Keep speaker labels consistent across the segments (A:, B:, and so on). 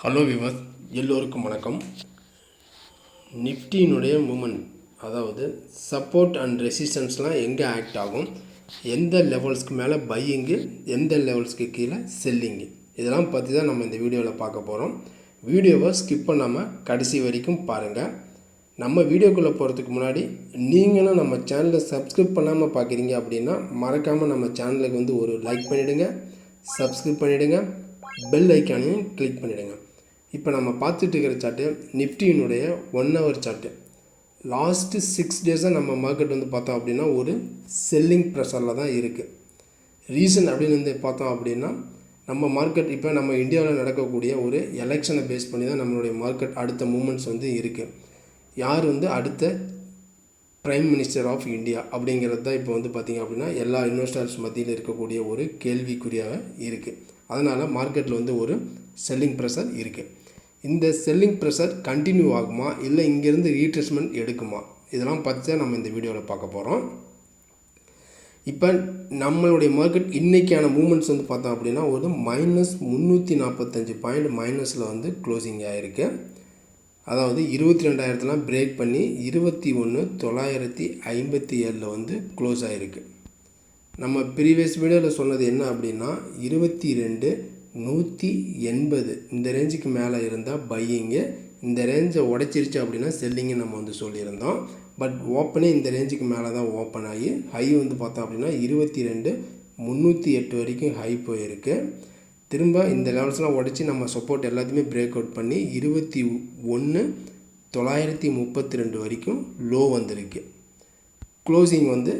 A: Hello விவர், எல்லோருக்கும் வணக்கம். நிஃப்டியினுடைய moment, அதாவது சப்போர்ட் அண்ட் ரெசிஸ்டன்ஸ்லாம் எங்கே ஆக்ட் ஆகும், எந்த லெவல்ஸ்க்கு மேலே பையிங்கு, எந்த லெவல்ஸ்க்கு கீழே செல்லிங்கு, இதெல்லாம் பற்றி தான் நம்ம இந்த வீடியோவில் பார்க்க போகிறோம். வீடியோவை ஸ்கிப் பண்ணாமல் கடைசி வரைக்கும் பாருங்கள். நம்ம வீடியோக்குள்ளே போகிறதுக்கு முன்னாடி நீங்களும் நம்ம சேனலை சப்ஸ்கிரைப் பண்ணாமல் பார்க்குறீங்க அப்படின்னா மறக்காமல் நம்ம சேனலுக்கு வந்து ஒரு லைக் பண்ணிவிடுங்க, சப்ஸ்கிரைப் பண்ணிவிடுங்க, பெல் ஐக்கானையும் கிளிக் பண்ணிவிடுங்க. இப்போ நம்ம பார்த்துட்டு இருக்கிற சார்ட்டு நிஃப்டியினுடைய 1 ஹவர் சார்ட்டு. லாஸ்ட்டு 6 டேஸாக நம்ம மார்க்கெட் வந்து பார்த்தோம் அப்படின்னா ஒரு செல்லிங் ப்ரெஷரில் தான் இருக்குது. ரீசன் அப்படின்னு வந்து பார்த்தோம் அப்படின்னா நம்ம மார்க்கெட் இப்போ நம்ம இந்தியாவில் நடக்கக்கூடிய ஒரு எலெக்ஷனை பேஸ் பண்ணி தான் நம்மளுடைய மார்க்கெட் அடுத்த மூமெண்ட்ஸ் வந்து இருக்குது. யார் வந்து அடுத்த பிரைம் மினிஸ்டர் ஆஃப் இந்தியா அப்படிங்கிறது தான் இப்போ வந்து பார்த்திங்க அப்படின்னா எல்லா இன்வெஸ்டர்ஸ் மத்தியில் இருக்கக்கூடிய ஒரு கேள்விக்குறியாக இருக்குது. அதனால் மார்க்கெட்டில் வந்து ஒரு செல்லிங் ப்ரெஷர் இருக்குது. இந்த செல்லிங் ப்ரெஷர் கண்டினியூ ஆகுமா, இல்லை இங்கேருந்து ரீட்ரேஸ்மெண்ட் எடுக்குமா, இதெல்லாம் பற்றி தான் நம்ம இந்த வீடியோவில் பார்க்க போகிறோம். இப்போ நம்மளுடைய மார்க்கெட் இன்றைக்கான மூமெண்ட்ஸ் வந்து பார்த்தோம் அப்படின்னா ஒரு -345 பாயிண்ட் மைனஸில் வந்து க்ளோசிங் ஆகிருக்கு. அதாவது 22,000 பிரேக் பண்ணி 21,957 வந்து க்ளோஸ் ஆகிருக்கு. நம்ம ப்ரீவியஸ் வீடியோவில் சொன்னது என்ன அப்படின்னா 22,180 இந்த ரேஞ்சுக்கு மேலே இருந்தால் பையிங்கு, இந்த ரேஞ்சை உடைச்சிருச்சு அப்படின்னா செல்லிங்கு நம்ம வந்து சொல்லியிருந்தோம். பட் ஓப்பனே இந்த ரேஞ்சுக்கு மேலே தான் ஓப்பன் ஆகி ஹை வந்து பார்த்தோம் அப்படின்னா 22,308 வரைக்கும் ஹை போயிருக்கு. திரும்ப இந்த லெவல்ஸ்லாம் உடச்சி நம்ம சப்போர்ட் எல்லாத்தையுமே பிரேக் அவுட் பண்ணி 21,932 வரைக்கும் லோ வந்திருக்கு. க்ளோசிங் வந்து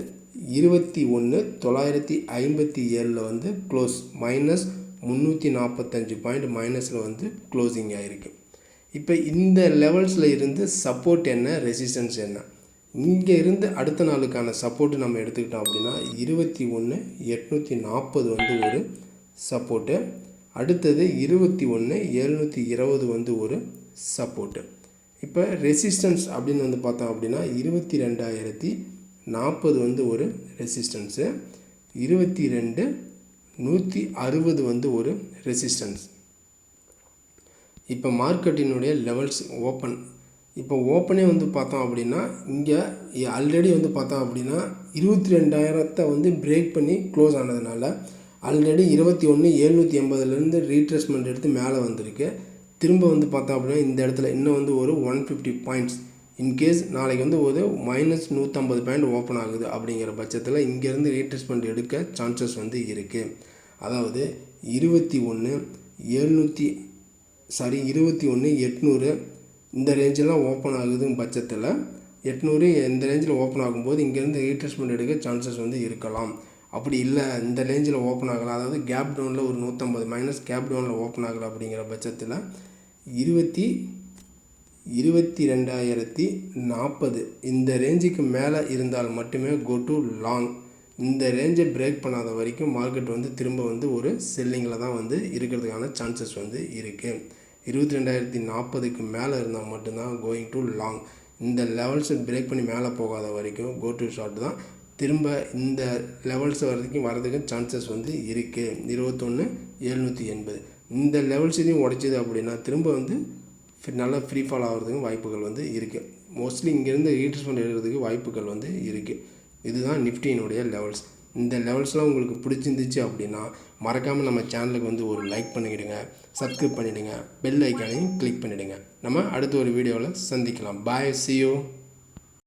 A: 21,957 வந்து க்ளோஸ், -345 பாயிண்ட் மைனஸில் வந்து க்ளோசிங் ஆகிருக்கு. இப்போ இந்த லெவல்ஸில் இருந்து சப்போர்ட் என்ன, ரெசிஸ்டன்ஸ் என்ன, இங்கே இருந்து அடுத்த நாளுக்கான சப்போர்ட்டு நம்ம எடுத்துக்கிட்டோம் அப்படின்னா 21,840 வந்து ஒரு சப்போர்ட்டு, அடுத்தது 21,720 வந்து ஒரு சப்போர்ட்டு. இப்போ ரெசிஸ்டன்ஸ் அப்படின்னு வந்து பார்த்தோம் அப்படின்னா 22,040 வந்து ஒரு ரெசிஸ்டன்ஸு, 22,160 வந்து ஒரு ரெசிஸ்டன்ஸ். இப்போ மார்க்கெட்டினுடைய லெவல்ஸ் ஓப்பன், இப்போ ஓப்பனே வந்து பார்த்தோம் அப்படின்னா இங்கே ஆல்ரெடி வந்து பார்த்தோம் அப்படின்னா 22,000 வந்து பிரேக் பண்ணி க்ளோஸ் ஆனதுனால ஆல்ரெடி 21,780 ரீட்ரேஸ்மெண்ட் எடுத்து மேலே வந்திருக்கு. திரும்ப வந்து பார்த்தோம் அப்படின்னா இந்த இடத்துல இன்னும் வந்து ஒரு 150 பாயிண்ட்ஸ், இன்கேஸ் நாளைக்கு வந்து ஒரு -150 பாயிண்ட் ஓப்பன் ஆகுது அப்படிங்கிற பட்சத்தில் இங்கேருந்து ரீட்ரேஸ்மெண்ட் எடுக்க சான்சஸ் வந்து இருக்குது. அதாவது 21,800 இந்த ரேஞ்செலாம் ஓப்பன் ஆகுதுங்க பட்சத்தில் 800 இந்த ரேஞ்சில் ஓப்பன் ஆகும்போது இங்கேருந்து ரீட்ரேஸ்மெண்ட் எடுக்க சான்சஸ் வந்து இருக்கலாம். அப்படி இல்லை இந்த ரேஞ்சில் ஓப்பன் ஆகலாம், அதாவது கேப் டவுனில் ஒரு 150 மைனஸ் கேப் டவுனில் ஓப்பன் ஆகலை அப்படிங்கிற பட்சத்தில் 22,040 இந்த ரேஞ்சுக்கு மேலே இருந்தால் மட்டுமே கோ டு லாங். இந்த ரேஞ்சை பிரேக் பண்ணாத வரைக்கும் மார்க்கெட் வந்து திரும்ப வந்து ஒரு செல்லிங்கில் தான் வந்து இருக்கிறதுக்கான சான்சஸ் வந்து இருக்குது. 22,040க்கு மேலே இருந்தால் மட்டும்தான் கோயிங் டு லாங். இந்த லெவல்ஸை பிரேக் பண்ணி மேலே போகாத வரைக்கும் கோ டு ஷார்ட் தான். திரும்ப இந்த லெவல்ஸ் வரதுக்கு சான்சஸ் வந்து இருக்குது. 21,780 இந்த லெவல்ஸ் இதையும் உடைச்சிது அப்படின்னா திரும்ப வந்து நல்லா ஃப்ரீ ஃபால் ஆகிறதுக்கும் வாய்ப்புகள் வந்து இருக்குது. மோஸ்ட்லி இங்கேருந்து ரீட்ரேஸ்மெண்ட் எடுக்கிறதுக்கு வாய்ப்புகள் வந்து இருக்குது. இதுதான் நிஃப்டியினுடைய லெவல்ஸ். இந்த லெவல்ஸ்லாம் உங்களுக்கு பிடிச்சிருந்துச்சு அப்படின்னா மறக்காமல் நம்ம சேனலுக்கு வந்து ஒரு லைக் பண்ணிவிடுங்க, சப்ஸ்கிரைப் பண்ணிவிடுங்க, பெல் ஐக்கானையும் கிளிக் பண்ணிவிடுங்க. நம்ம அடுத்த ஒரு வீடியோவில் சந்திக்கலாம். பாய், see you.